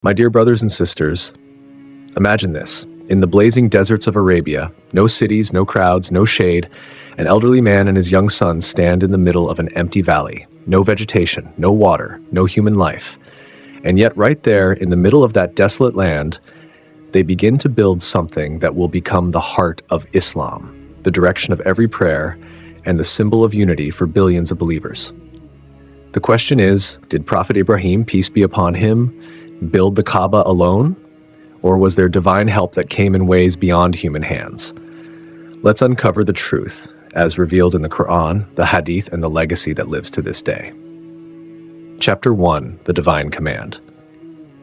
My dear brothers and sisters, imagine this. In the blazing deserts of Arabia, no cities, no crowds, no shade, an elderly man and his young son stand in the middle of an empty valley. No vegetation, no water, no human life. And yet right there, in the middle of that desolate land, they begin to build something that will become the heart of Islam, the direction of every prayer, and the symbol of unity for billions of believers. The question is, did Prophet Ibrahim, peace be upon him, build the Kaaba alone? Or was there divine help that came in ways beyond human hands? Let's uncover the truth, as revealed in the Qur'an, the Hadith, and the legacy that lives to this day. Chapter 1, the Divine Command.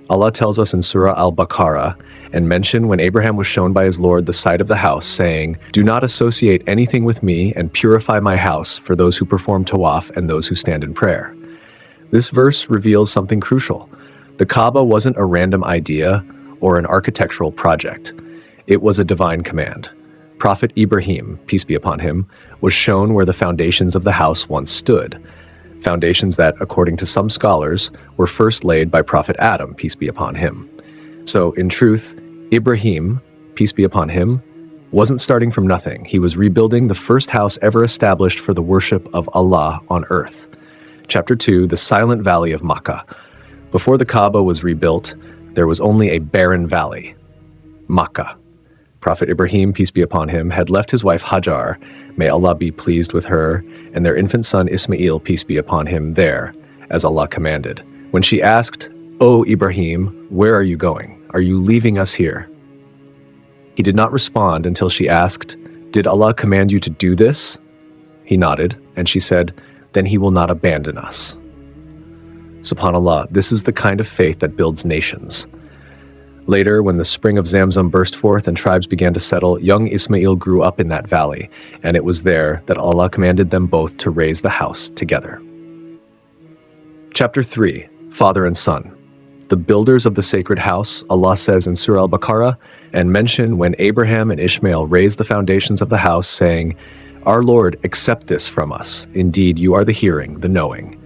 Allah tells us in Surah al-Baqarah, and mention when Abraham was shown by his Lord the site of the house, saying, "Do not associate anything with me, and purify my house for those who perform tawaf and those who stand in prayer." This verse reveals something crucial. The Kaaba wasn't a random idea or an architectural project. It was a divine command. Prophet Ibrahim, peace be upon him, was shown where the foundations of the house once stood. Foundations that, according to some scholars, were first laid by Prophet Adam, peace be upon him. So, in truth, Ibrahim, peace be upon him, wasn't starting from nothing. He was rebuilding the first house ever established for the worship of Allah on earth. Chapter 2, the Silent Valley of Makkah. Before the Kaaba was rebuilt, there was only a barren valley, Makkah. Prophet Ibrahim, peace be upon him, had left his wife Hajar, may Allah be pleased with her, and their infant son Ismail, peace be upon him, there, as Allah commanded. When she asked, "O Ibrahim, where are you going? Are you leaving us here?" He did not respond until she asked, "Did Allah command you to do this?" He nodded, and she said, "Then he will not abandon us." SubhanAllah, this is the kind of faith that builds nations. Later, when the spring of Zamzam burst forth and tribes began to settle, young Ismail grew up in that valley, and it was there that Allah commanded them both to raise the house together. Chapter 3, Father and Son. The builders of the sacred house, Allah says in Surah al-Baqarah, and mention when Abraham and Ismail raised the foundations of the house, saying, "Our Lord, accept this from us. Indeed, you are the hearing, the knowing."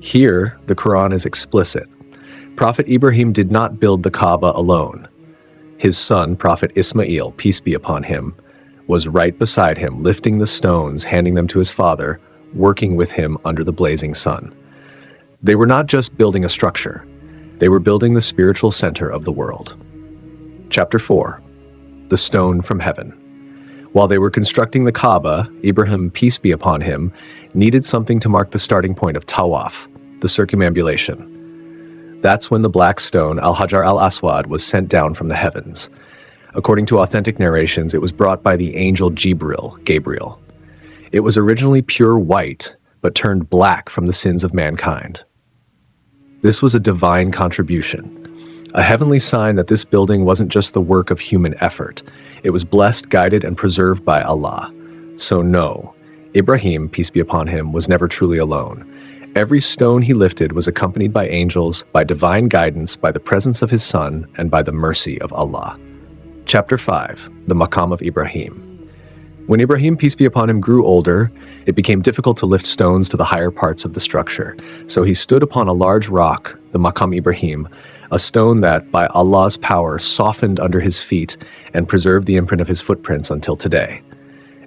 Here, the Quran is explicit. Prophet Ibrahim did not build the Kaaba alone. His son, Prophet Ismail, peace be upon him, was right beside him, lifting the stones, handing them to his father, working with him under the blazing sun. They were not just building a structure. They were building the spiritual center of the world. Chapter 4, the stone from heaven. While they were constructing the Kaaba, Ibrahim, peace be upon him, needed something to mark the starting point of tawaf, the circumambulation. That's when the black stone, al-Hajar al-Aswad, was sent down from the heavens. According to authentic narrations, it was brought by the angel Gabriel. It was originally pure white, but turned black from the sins of mankind. This was a divine contribution, a heavenly sign that this building wasn't just the work of human effort. It was blessed, guided, and preserved by Allah. So no, Ibrahim, peace be upon him, was never truly alone. Every stone he lifted was accompanied by angels, by divine guidance, by the presence of his son, and by the mercy of Allah. Chapter 5, the Maqam of Ibrahim. When Ibrahim, peace be upon him, grew older, it became difficult to lift stones to the higher parts of the structure. So he stood upon a large rock, the Maqam Ibrahim, a stone that, by Allah's power, softened under his feet and preserved the imprint of his footprints until today.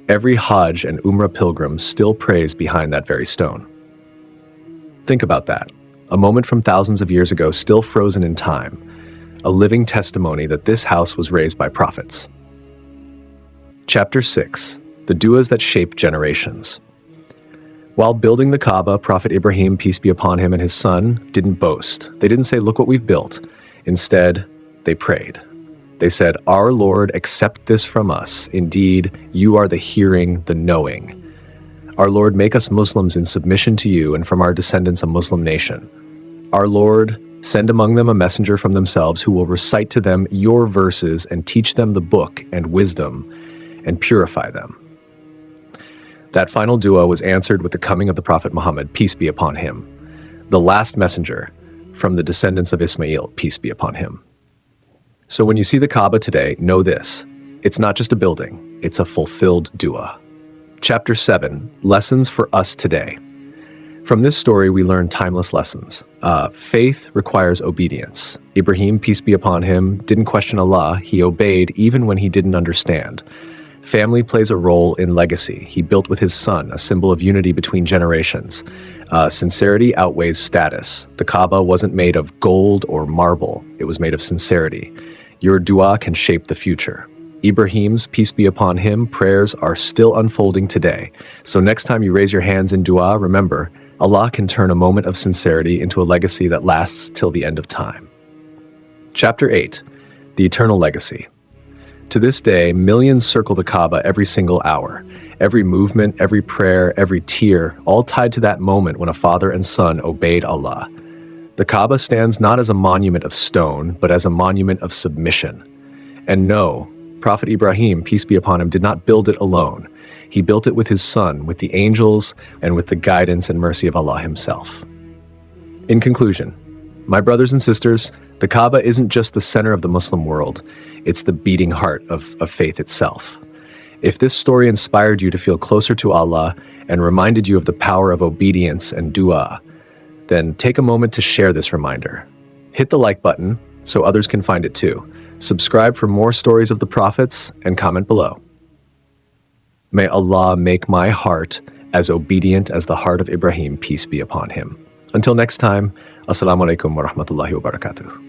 Every Hajj and Umrah pilgrim still prays behind that very stone. Think about that. A moment from thousands of years ago, still frozen in time. A living testimony that this house was raised by prophets. Chapter 6, the du'as that shape generations. While building the Kaaba, Prophet Ibrahim, peace be upon him, and his son didn't boast. They didn't say, "Look what we've built." Instead, they prayed. They said, "Our Lord, accept this from us. Indeed, you are the hearing, the knowing. Our Lord, make us Muslims in submission to you, and from our descendants a Muslim nation. Our Lord, send among them a messenger from themselves who will recite to them your verses and teach them the book and wisdom and purify them." That final dua was answered with the coming of the Prophet Muhammad, peace be upon him, the last messenger from the descendants of Ismail, peace be upon him. So when you see the Kaaba today, know this: it's not just a building, it's a fulfilled dua. Chapter 7, Lessons for Us Today. From this story, we learn timeless lessons. Faith requires obedience. Ibrahim, peace be upon him, didn't question Allah. He obeyed even when he didn't understand. Family plays a role in legacy. He built with his son, a symbol of unity between generations. Sincerity outweighs status. The Kaaba wasn't made of gold or marble. It was made of sincerity. Your dua can shape the future. Ibrahim's, peace be upon him, prayers are still unfolding today. So next time you raise your hands in dua, remember, Allah can turn a moment of sincerity into a legacy that lasts till the end of time. Chapter 8. The Eternal Legacy. To this day, millions circle the Kaaba every single hour. Every movement, every prayer, every tear, all tied to that moment when a father and son obeyed Allah. The Kaaba stands not as a monument of stone, but as a monument of submission. And no, Prophet Ibrahim, peace be upon him, did not build it alone. He built it with his son, with the angels, and with the guidance and mercy of Allah himself. In conclusion, my brothers and sisters, the Kaaba isn't just the center of the Muslim world, it's the beating heart of faith itself. If this story inspired you to feel closer to Allah and reminded you of the power of obedience and dua, then take a moment to share this reminder. Hit the like button so others can find it too. Subscribe for more stories of the prophets and comment below. May Allah make my heart as obedient as the heart of Ibrahim, peace be upon him. Until next time, Assalamu alaikum wa rahmatullahi wa barakatuh.